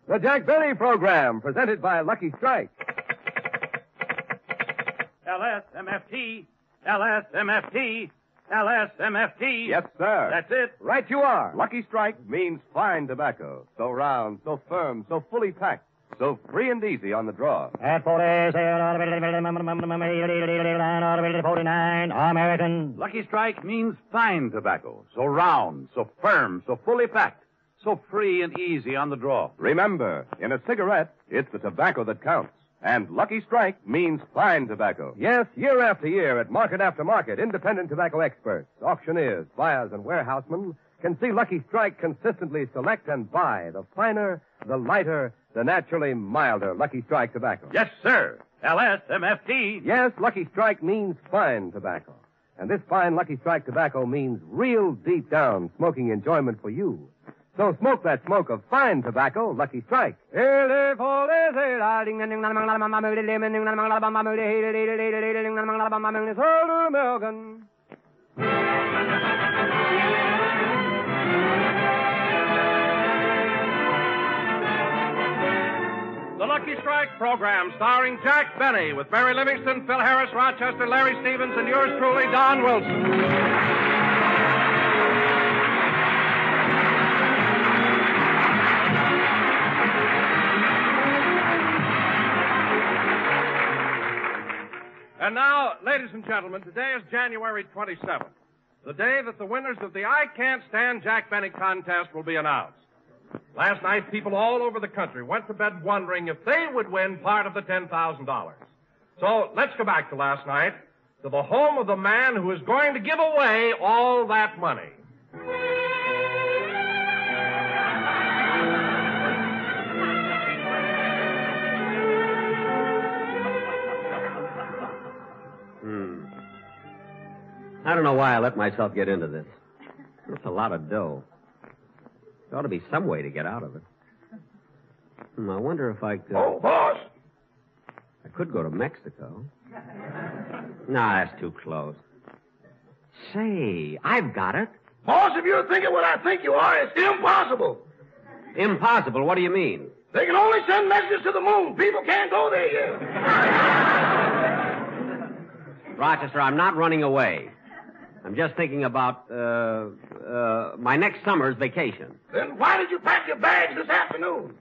The Jack Benny Program, presented by Lucky Strike. LSMFT, LSMFT, LSMFT. Yes, sir. That's it. Right you are. Lucky Strike means fine tobacco. So round, so firm, so fully packed, so free and easy on the draw. At 49, American. Lucky Strike means fine tobacco. So round, so firm, so fully packed, so free and easy on the draw. Remember, in a cigarette, it's the tobacco that counts. And Lucky Strike means fine tobacco. Yes, year after year, at market after market, independent tobacco experts, auctioneers, buyers, and warehousemen can see Lucky Strike consistently select and buy the finer, the lighter, the naturally milder Lucky Strike tobacco. Yes, sir. LSMFT. Yes, Lucky Strike means fine tobacco. And this fine Lucky Strike tobacco means real deep down smoking enjoyment for you. So smoke that smoke of fine tobacco, Lucky Strike. The Lucky Strike program, starring Jack Benny, with Barry Livingston, Phil Harris, Rochester, Larry Stevens, and yours truly, Don Wilson. And now, ladies and gentlemen, today is January 27th, the day that the winners of the I Can't Stand Jack Benny contest will be announced. Last night, people all over the country went to bed wondering if they would win part of the $10,000. So let's go back to last night, to the home of the man who is going to give away all that money. I don't know why I let myself get into this. It's a lot of dough. There ought to be some way to get out of it. I wonder if I could... Oh, boss! I could go to Mexico. Nah, that's too close. Say, I've got it. Boss, if you're thinking what I think you are, it's impossible. Impossible? What do you mean? They can only send messages to the moon. People can't go there yet. Rochester, I'm not running away. I'm just thinking about, my next summer's vacation. Then why did you pack your bags this afternoon?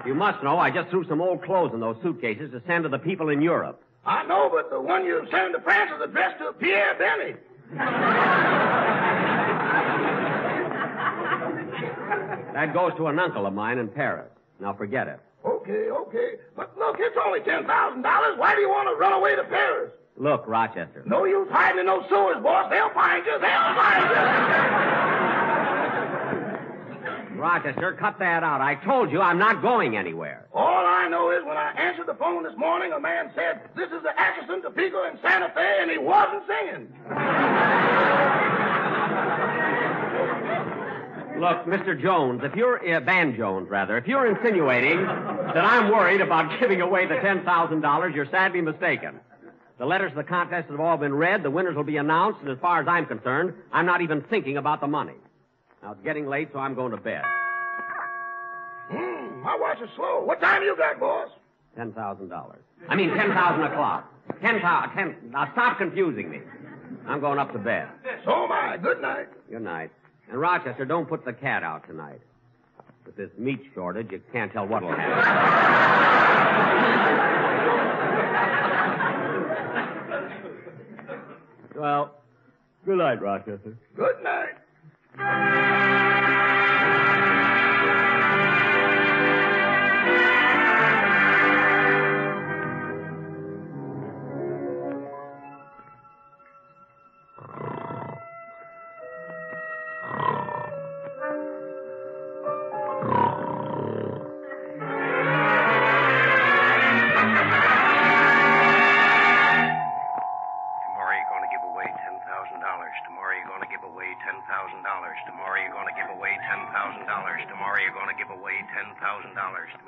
You must know I just threw some old clothes in those suitcases to send to the people in Europe. I know, but the one you sent to France is addressed to Pierre Benny. That goes to an uncle of mine in Paris. Now forget it. Okay. But look, it's only $10,000. Why do you want to run away to Paris? Look, Rochester. No use hiding in those sewers, boss. They'll find you. Rochester, cut that out. I told you I'm not going anywhere. All I know is when I answered the phone this morning, a man said, "This is the Atchison, Topeka, and Santa Fe," and he wasn't singing. Look, Mr. Jones, if you're, Van Jones, rather, if you're insinuating that I'm worried about giving away the $10,000, you're sadly mistaken. The letters to the contest have all been read, the winners will be announced, and as far as I'm concerned, I'm not even thinking about the money. Now, it's getting late, so I'm going to bed. My watch is slow. What time you got, boss? $10,000. I mean, 10,000 o'clock. 10,000. Now, stop confusing me. I'm going up to bed. So am I. Good night. Good night. And, Rochester, don't put the cat out tonight. With this meat shortage, you can't tell what'll happen. Well, good night, Rochester. Good night.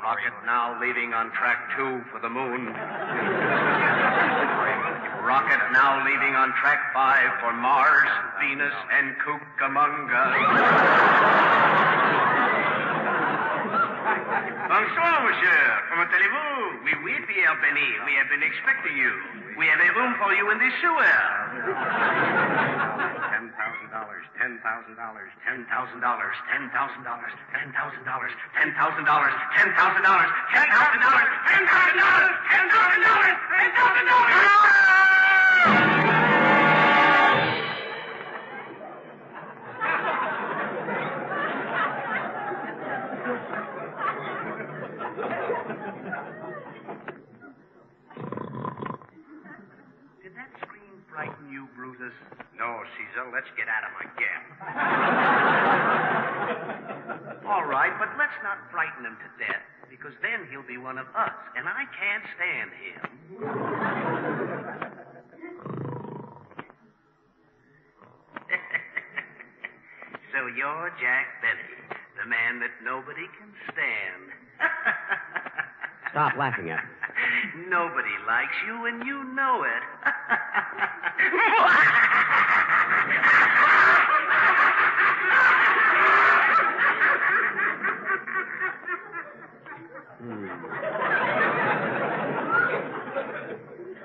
Rocket now leaving on track 2 for the moon. Rocket now leaving on track 5 for Mars, Venus, and Cucamonga. Bonsoir, monsieur. Comment allez-vous? Oui, Pierre Benny. We have been expecting you. We have a room for you in the sewer. $10,000, $10,000, $10,000, $10,000, $10,000, $10,000, $10,000, $10,000, $10,000, $10,000, $10,000, $10,000, $10,000, $10,000, $10,000, Did that scream frighten you, Brutus? No, Caesar. Let's get out of my gap. All right, but let's not frighten him to death, because then he'll be one of us, and I can't stand him. So you're Jack Benny, the man that nobody can stand. Stop laughing at me. Nobody likes you, and you know it.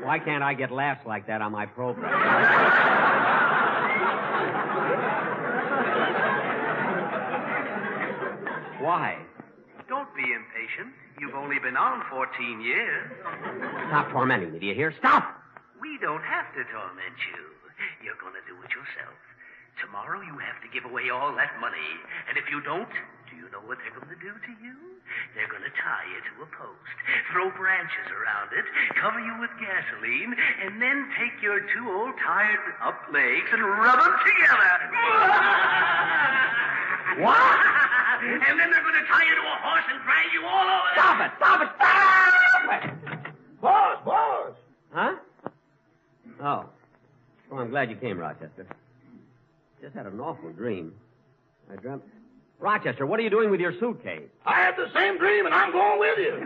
Why can't I get laughs like that on my program? Why? Don't be impatient. You've only been on 14 years. Stop tormenting me, do you hear? Stop! We don't have to torment you. You're going to do it yourself. Tomorrow you have to give away all that money. And if you don't, do you know what they're going to do to you? They're going to tie you to a post, throw branches around it, cover you with gasoline, and then take your two old tired up legs and rub them together. What? And then they're going to tie you to a horse and drag you all over. Stop it! Stop it! Stop it! Boss! Huh? Oh. Well, I'm glad you came, Rochester. Just had an awful dream. I dreamt... Rochester, what are you doing with your suitcase? I had the same dream, and I'm going with you.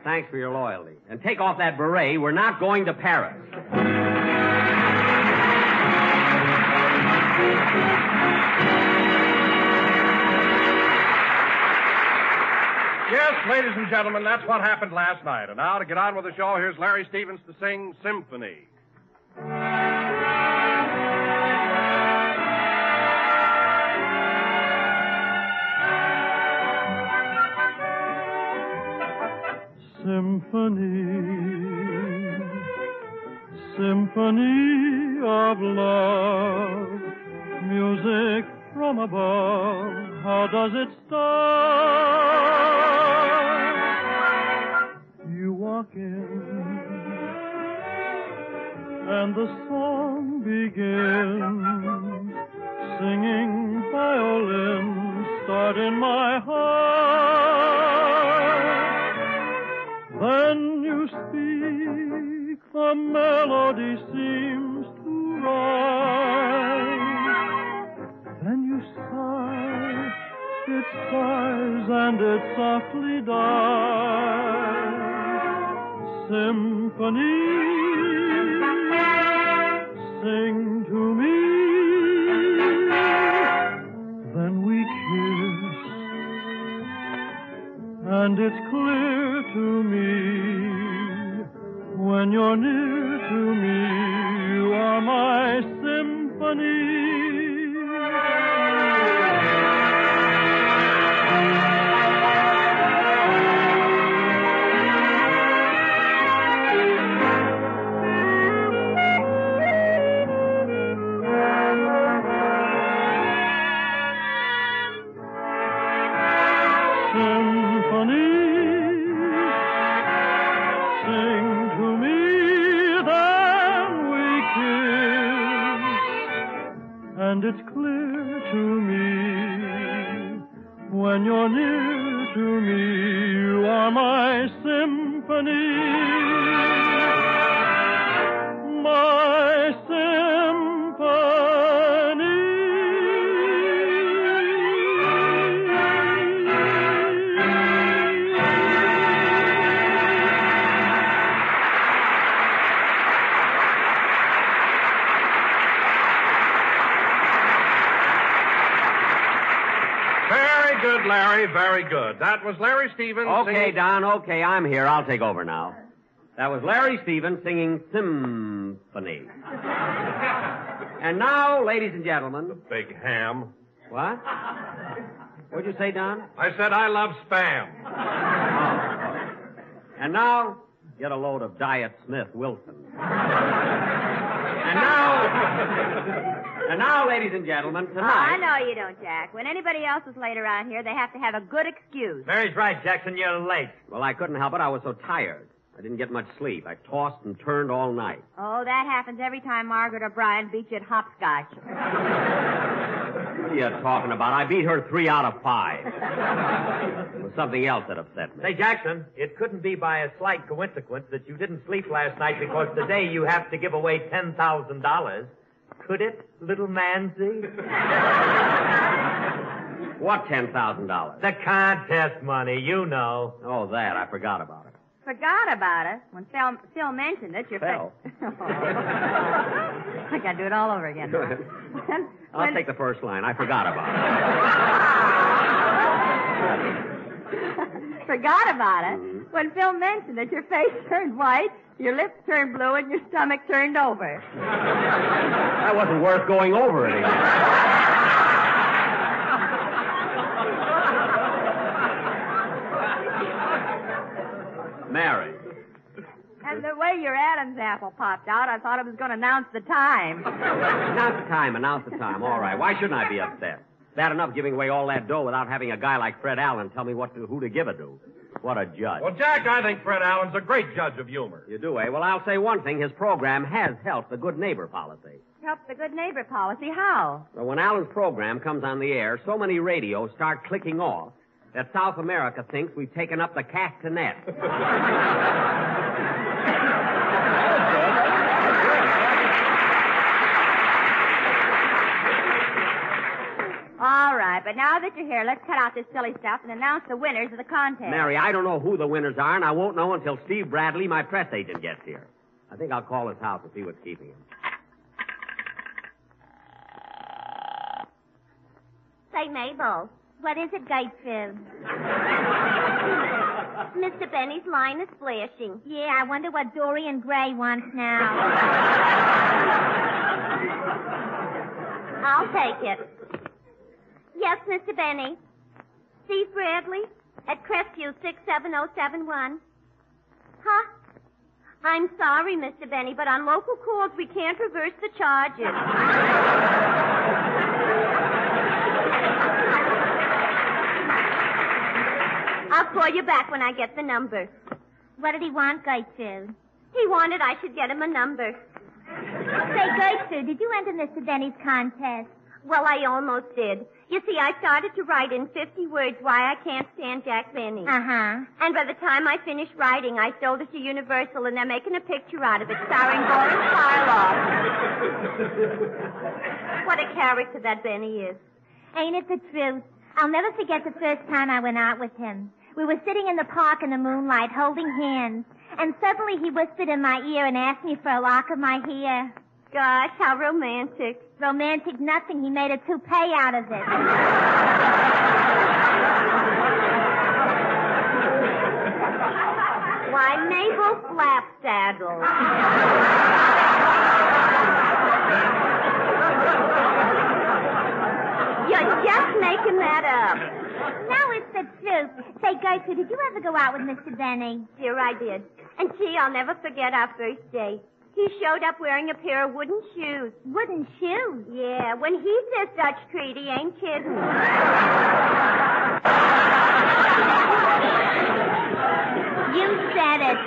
Thanks for your loyalty. And take off that beret. We're not going to Paris. Yes, ladies and gentlemen, that's what happened last night. And now, to get on with the show, here's Larry Stevens to sing Symphony. Symphony, symphony of love, music from above, how does it start? You walk in, and the song begins, singing violins start in my heart. Then you speak, the melody seems to rise. Then you sigh, it sighs and it softly dies. Symphony, sing to me. Then we kiss, and it's clear to me, when you're near to me, you are my symphony. And it's clear to me, when you're near to me, you are my symphony. My symphony. Very good, Larry. Very good. That was Larry Stevens. Okay, singing... Don, okay, I'm here. I'll take over now. That was Larry Stevens singing Symphony. And now, ladies and gentlemen... Big ham. What? What'd you say, Don? I said I love spam. And now, get a load of Diet Smith Wilson. And now, ladies and gentlemen, tonight... I know you don't, Jack. When anybody else is late around here, they have to have a good excuse. Mary's right, Jackson. You're late. Well, I couldn't help it. I was so tired. I didn't get much sleep. I tossed and turned all night. Oh, that happens every time Margaret O'Brien beats you at hopscotch. What are you talking about? I beat her 3 out of 5. It was something else that upset me. Say, Jackson, it couldn't be by a slight coincidence that you didn't sleep last night because today you have to give away $10,000. Could it, little Manzy? What $10,000? The contest money, you know. Oh, that. I forgot about it. Forgot about it. When Phil mentioned it, your Phil? I got to do it all over again. I'll take the first line. I forgot about it. Forgot about it? Mm-hmm. When Phil mentioned it, your face turned white, your lips turned blue, and your stomach turned over. That wasn't worth going over anymore. Mary. And the way your Adam's apple popped out, I thought it was going to announce the time. Announce the time. All right. Why shouldn't I be upset? Bad enough giving away all that dough without having a guy like Fred Allen tell me who to give it to. What a judge. Well, Jack, I think Fred Allen's a great judge of humor. You do, eh? Well, I'll say one thing. His program has helped the good neighbor policy. Helped the good neighbor policy? How? Well, when Allen's program comes on the air, so many radios start clicking off that South America thinks we've taken up the castanet. All right, but now that you're here, let's cut out this silly stuff and announce the winners of the contest. Mary, I don't know who the winners are, and I won't know until Steve Bradley, my press agent, gets here. I think I'll call his house and see what's keeping him. Say, Mabel, what is it, Gatesfield? Mr. Benny's line is flashing. Yeah, I wonder what Dorian Gray wants now. I'll take it. Yes, Mr. Benny. Steve Bradley at Crestview 67071. Huh? I'm sorry, Mr. Benny, but on local calls we can't reverse the charges. I'll call you back when I get the number. What did he want, Gertrude? He wanted I should get him a number. Say, Gertrude, did you enter Mr. Benny's contest? Well, I almost did. You see, I started to write in 50 words why I can't stand Jack Benny. Uh-huh. And by the time I finished writing, I sold it to Universal, and they're making a picture out of it starring Boris Karloff. What a character that Benny is. Ain't it the truth? I'll never forget the first time I went out with him. We were sitting in the park in the moonlight, holding hands, and suddenly he whispered in my ear and asked me for a lock of my hair. Gosh, how romantic. Romantic nothing. He made a toupee out of it. Why, Mabel Flapsaddle. You're just making that up. No, it's the truth. Say, Gertrude, did you ever go out with Mr. Benny? Dear, I did. And gee, I'll never forget our first date. He showed up wearing a pair of wooden shoes. Wooden shoes? Yeah, when he says Dutch treat, he ain't kidding. You said it.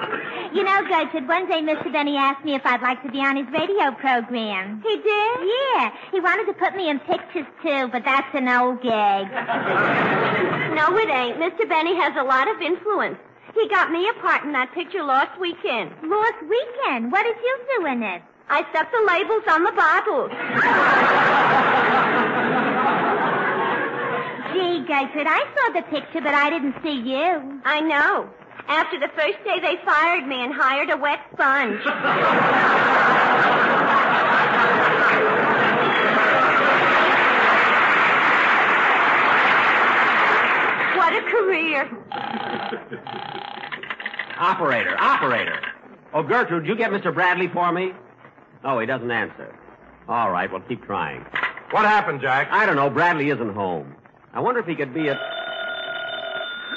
You know, Gertrude, one day Mr. Benny asked me if I'd like to be on his radio program. He did? Yeah. He wanted to put me in pictures, too, but that's an old gag. No, it ain't. Mr. Benny has a lot of influence. He got me a part in that picture last weekend. Last weekend? What did you do in it? I stuck the labels on the bottles. Gee, Gertrude, I saw the picture, but I didn't see you. I know. After the first day, they fired me and hired a wet sponge. What a career. Operator. Oh, Gertrude, you get Mr. Bradley for me? Oh, he doesn't answer. All right, well, keep trying. What happened, Jack? I don't know. Bradley isn't home. I wonder if he could be at...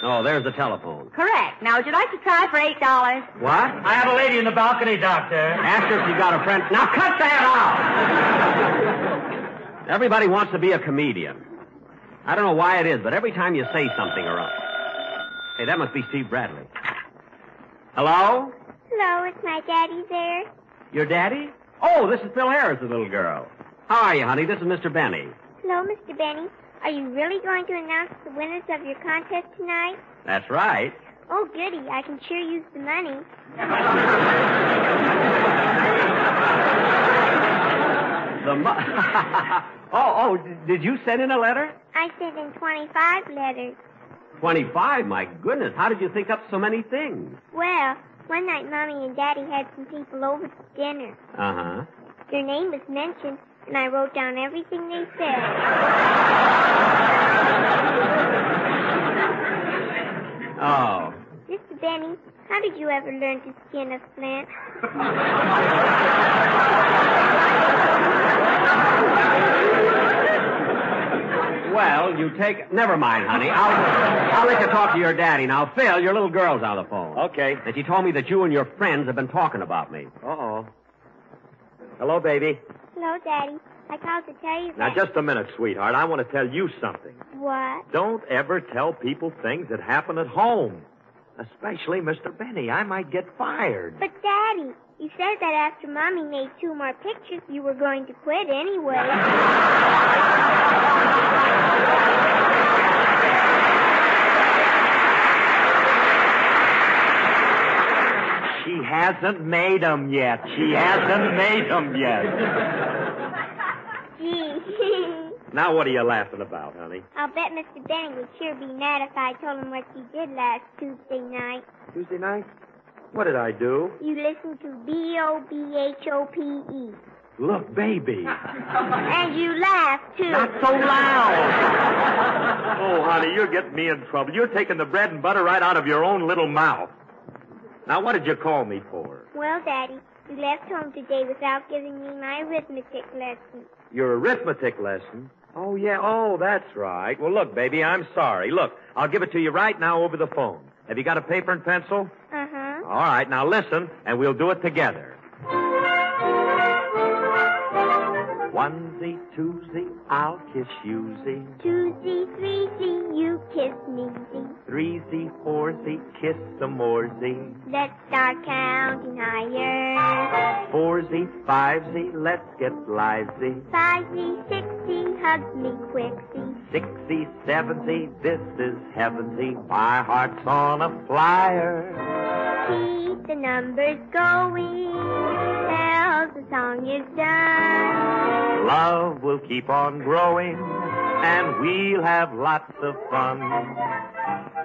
Oh, there's the telephone. Correct. Now, would you like to try for $8? What? I have a lady in the balcony, Doctor. Ask her if you got a friend. Now, cut that out! Everybody wants to be a comedian. I don't know why it is, but every time you say something or... Hey, that must be Steve Bradley. Hello? Hello, is my daddy there? Your daddy? Oh, this is Phil Harris, the little girl. How are you, honey? This is Mr. Benny. Hello, Mr. Benny. Are you really going to announce the winners of your contest tonight? That's right. Oh, goody. I can sure use the money. Did you send in a letter? I sent in 25 letters. 25? My goodness. How did you think up so many things? Well, one night Mommy and Daddy had some people over to dinner. Uh-huh. Your name was mentioned, and I wrote down everything they said. Oh. Mr. Benny, how did you ever learn to skin a flint? Well, you take... Never mind, honey. I'll let you talk to your daddy. Now, Phil, your little girl's on the phone. Okay. And she told me that you and your friends have been talking about me. Uh-oh. Hello, baby. Hello, Daddy. I called to tell you that... Now, just a minute, sweetheart. I want to tell you something. What? Don't ever tell people things that happen at home. Especially Mr. Benny. I might get fired. But, Daddy, you said that after Mommy made 2 more pictures, you were going to quit anyway. She hasn't made them yet. Gee. Now, what are you laughing about, honey? I'll bet Mr. Benny would sure be mad if I told him what you did last Tuesday night. Tuesday night? What did I do? You listened to B-O-B-H-O-P-E. Look, baby. And you laughed, too. Not so loud. Oh, honey, you're getting me in trouble. You're taking the bread and butter right out of your own little mouth. Now, what did you call me for? Well, Daddy, you left home today without giving me my arithmetic lesson. Your arithmetic lesson? Oh, yeah. Oh, that's right. Well, look, baby, I'm sorry. Look, I'll give it to you right now over the phone. Have you got a paper and pencil? Uh-huh. All right, now listen, and we'll do it together. 1Z, 2Z, I'll kiss you, Z. 2Z, 3Z, you kiss me, Z. 3Z, 4Z, kiss some more, Z. Let's start counting higher. 4Z, 5Z, let's get lively. 5Z, 6Z, hug me quick, Z. 6Z, 7Z, this is heaven, Z. My heart's on a flyer. Keep the numbers going. Till the song is done. Love will keep on growing, and we'll have lots of fun.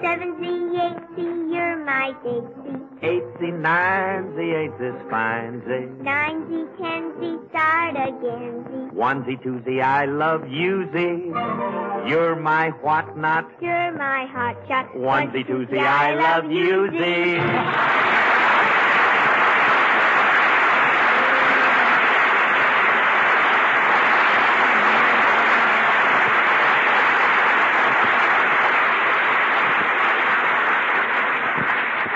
7Z, 8Z, you're my big Z. 8Z, 9Z, ain't this fine, Z? 9Z, 10Z, start again, Z. 1Z, 2Z, I love you, Z. You're my what not? You're my hot shot. 1Z, 2Z, I love you, Z.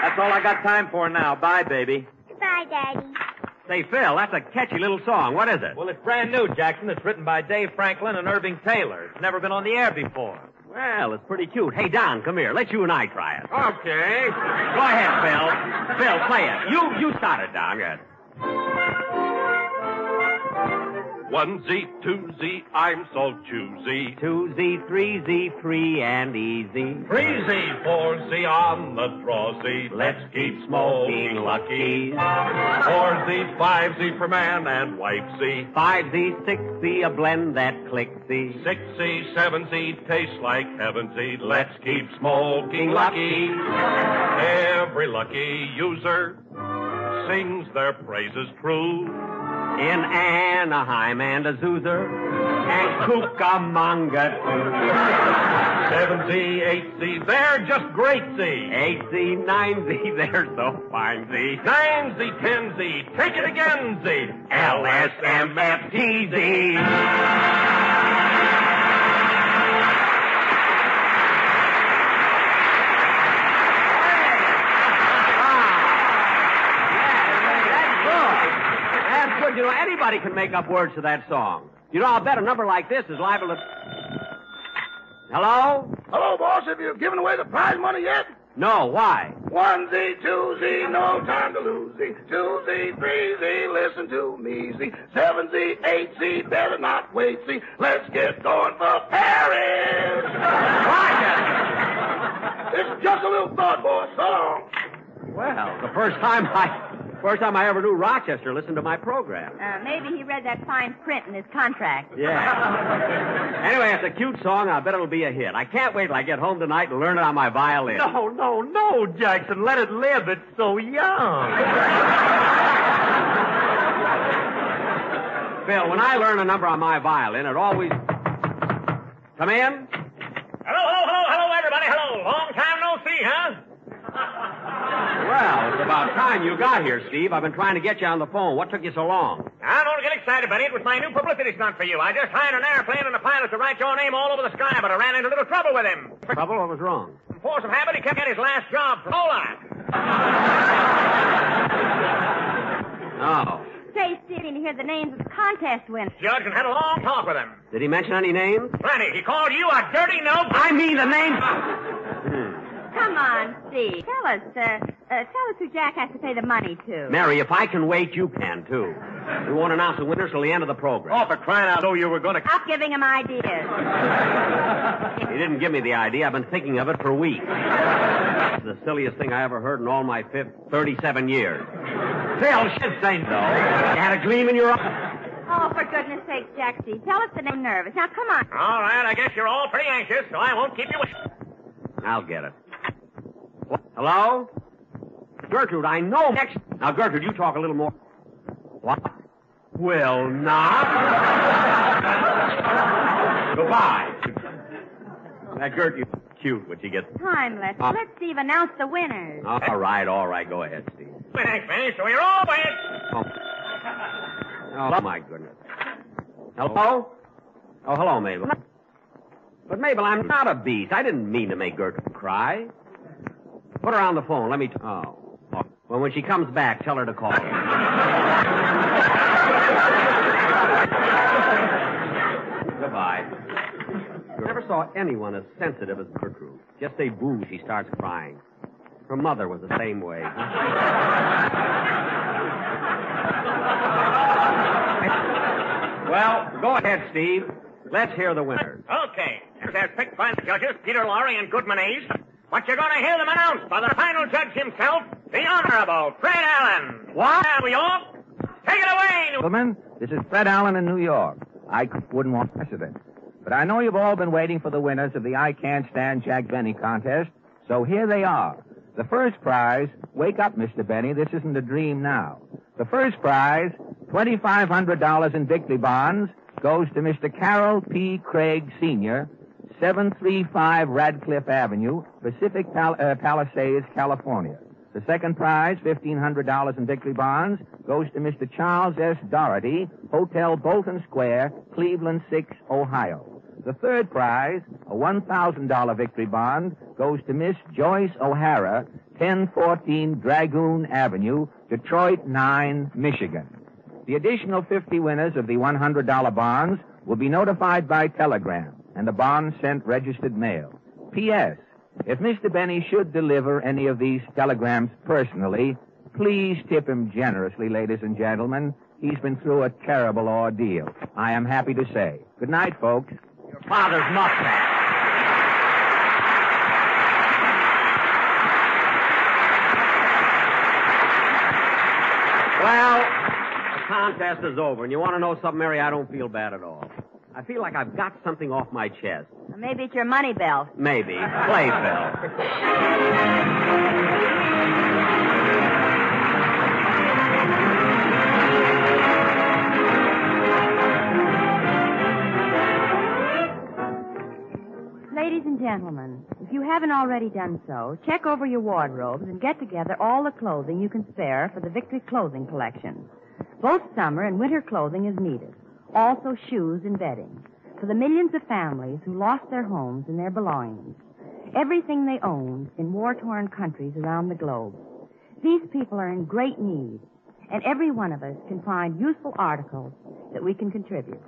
That's all I got time for now. Bye, baby. Bye, Daddy. Say, Phil, that's a catchy little song. What is it? Well, it's brand new, Jackson. It's written by Dave Franklin and Irving Taylor. It's never been on the air before. Well, it's pretty cute. Hey, Don, come here. Let you and I try it. Okay. Go ahead, Phil. Phil, play it. You started, Don. Good. 1Z, 2Z, I'm so choosy. 2Z, 3Z, free and easy. 3Z, 4Z on the draw Z. Let's keep smoking lucky. 4Z, 5Z for man and wife Z. 5Z, 6Z, a blend that clicks Z. 6Z, 7Z, tastes like heaven Z. Let's keep smoking lucky. Every lucky user sings their praises true. In Anaheim and Azusa And Cucamonga, too. 7Z, 8Z, they're just great Z. 8Z, 9Z, they're so fine, Z. 9Z, 10Z, take it again, Z. LSMFTZ. You know, anybody can make up words to that song. You know, I'll bet a number like this is liable to... Hello? Hello, boss. Have you given away the prize money yet? No, why? 1Z, 2Z, no time to lose Z. 2Z, 3Z, listen to me Z. 7Z, 8Z, better not wait Z. Let's get going for Paris. It's just a little thought, boss. So long. Well, the first time I ever knew Rochester listened to my program. Maybe he read that fine print in his contract. Yeah. Anyway, it's a cute song. I bet it'll be a hit. I can't wait till I get home tonight and learn it on my violin. No, Jackson. Let it live. It's so young. Phil, when I learn a number on my violin, it always... Come in? Hello, everybody. Hello. Long time no see, huh? Well, it's about time you got here, Steve. I've been trying to get you on the phone. What took you so long? I don't get excited, Benny. It was my new publicity stunt for you. I just hired an airplane and a pilot to write your name all over the sky, but I ran into a little trouble with him. Trouble? What was wrong? From force of habit, he kept getting his last job from Ola. Oh. Say, Steve, you hear the names of the contest winners. Judge and had a long talk with him. Did he mention any names? Plenty. He called you a dirty note. I mean the names. Come on, Steve. Tell us who Jack has to pay the money to. Mary, if I can wait, you can, too. We won't announce the winners till the end of the program. Oh, for crying out loud, you were going to... Stop giving him ideas. He didn't give me the idea. I've been thinking of it for weeks. It's the silliest thing I ever heard in all my 37 years. Phil, shit ain't so. You had a gleam in your eye. Oh, for goodness sake, Jack, Steve. Tell us the name nervous. Now, come on. All right, I guess you're all pretty anxious, so I won't keep you waiting. I'll get it. What? Hello? Gertrude, I know next... Now, Gertrude, you talk a little more. What? Will not. Goodbye. That Gertrude's cute when she gets... Time, let Steve announce the winners. All right. Go ahead, Steve. Thanks, Benny, so you're all waiting. Oh, my goodness. Hello? Oh, hello, Mabel. But, Mabel, I'm not a beast. I didn't mean to make Gertrude cry. Put her on the phone. Let me... Well, when she comes back, tell her to call. Goodbye. I never saw anyone as sensitive as Gertrude. Just say boo, she starts crying. Her mother was the same way. Well, go ahead, Steve. Let's hear the winners. Okay. There's picked by the judges, Peter Lorre and Goodman Ace. But you're going to hear them announced by the final judge himself, the Honorable Fred Allen. What? New York. Take it away, Gentlemen, this is Fred Allen in New York. I wouldn't want precedent. But I know you've all been waiting for the winners of the I Can't Stand Jack Benny contest, so here they are. The first prize, wake up, Mr. Benny, this isn't a dream now. The first prize, $2,500 in victory bonds, goes to Mr. Carroll P. Craig, Sr., 735 Radcliffe Avenue, Pacific Palisades, California. The second prize, $1,500 in victory bonds, goes to Mr. Charles S. Doherty, Hotel Bolton Square, Cleveland 6, Ohio. The third prize, a $1,000 victory bond, goes to Miss Joyce O'Hara, 1014 Dragoon Avenue, Detroit 9, Michigan. The additional 50 winners of the $100 bonds will be notified by telegram, and the bonds sent registered mail. P.S. If Mr. Benny should deliver any of these telegrams personally, please tip him generously, ladies and gentlemen. He's been through a terrible ordeal, I am happy to say. Good night, folks. Your father's nutsack. Well, the contest is over, and you want to know something, Mary? I don't feel bad at all. I feel like I've got something off my chest. Well, maybe it's your money belt. Maybe. Play, Phil. Ladies and gentlemen, if you haven't already done so, check over your wardrobes and get together all the clothing you can spare for the Victory Clothing Collection. Both summer and winter clothing is needed. Also shoes and bedding. For the millions of families who lost their homes and their belongings. Everything they owned in war-torn countries around the globe. These people are in great need, and every one of us can find useful articles that we can contribute.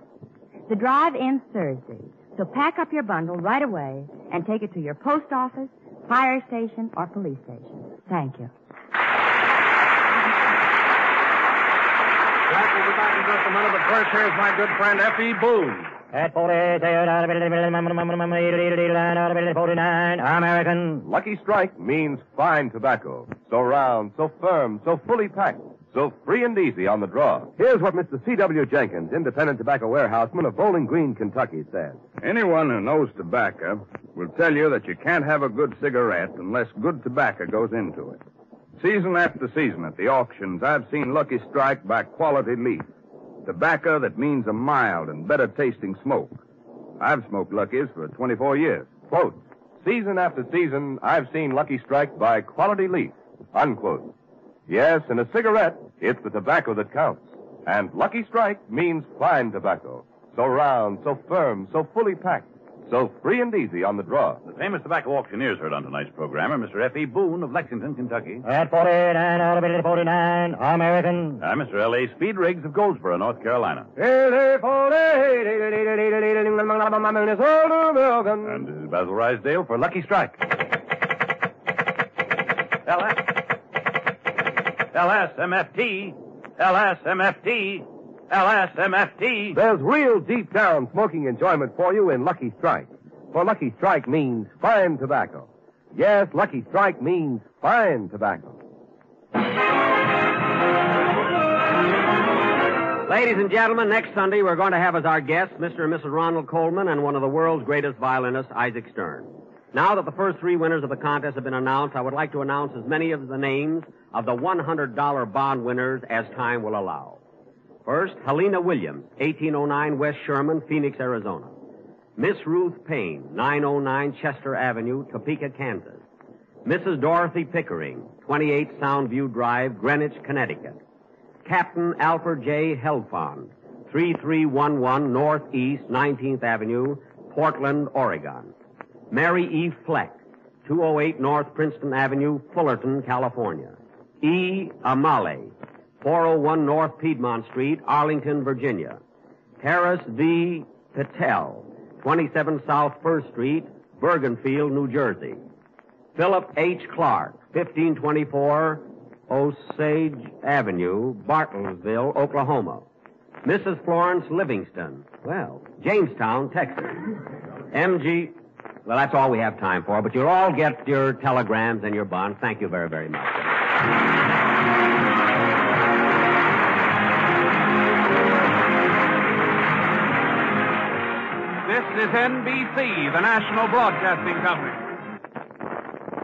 The drive ends Thursday, so pack up your bundle right away and take it to your post office, fire station, or police station. Thank you. Jack will be back in just a minute, but first here's my good friend F.E. Boone. At 49, American. Lucky Strike means fine tobacco. So round, so firm, so fully packed, so free and easy on the draw. Here's what Mr. C.W. Jenkins, independent tobacco warehouseman of Bowling Green, Kentucky, says. Anyone who knows tobacco will tell you that you can't have a good cigarette unless good tobacco goes into it. Season after season at the auctions, I've seen Lucky Strike by Quality Leaf. Tobacco that means a mild and better tasting smoke. I've smoked Lucky's for 24 years. Quote, season after season, I've seen Lucky Strike by Quality Leaf. Unquote. Yes, in a cigarette, it's the tobacco that counts. And Lucky Strike means fine tobacco. So round, so firm, so fully packed, so free and easy on the draw. The famous tobacco auctioneers heard on tonight's program are Mr. F.E. Boone of Lexington, Kentucky. At 49, American. I'm Mr. L.A. Speed Riggs of Goldsboro, North Carolina. And this is Basil Rysdale for Lucky Strike. LSMFT. LSMFT. LSMFT. There's real deep-down smoking enjoyment for you in Lucky Strike. For Lucky Strike means fine tobacco. Yes, Lucky Strike means fine tobacco. Ladies and gentlemen, next Sunday we're going to have as our guests Mr. and Mrs. Ronald Coleman and one of the world's greatest violinists, Isaac Stern. Now that the first three winners of the contest have been announced, I would like to announce as many of the names of the $100 bond winners as time will allow. First, Helena Williams, 1809 West Sherman, Phoenix, Arizona. Miss Ruth Payne, 909 Chester Avenue, Topeka, Kansas. Mrs. Dorothy Pickering, 28 Soundview Drive, Greenwich, Connecticut. Captain Alfred J. Helfond, 3311 Northeast 19th Avenue, Portland, Oregon. Mary E. Fleck, 208 North Princeton Avenue, Fullerton, California. E. Amale, 401 North Piedmont Street, Arlington, Virginia. Harris V. Patel, 27 South 1st Street, Bergenfield, New Jersey. Philip H. Clark, 1524 Osage Avenue, Bartlesville, Oklahoma. Mrs. Florence Livingston, Jamestown, Texas. M.G. Well, that's all we have time for, but you'll all get your telegrams and your bonds. Thank you very, very much. This is NBC, the national broadcasting company.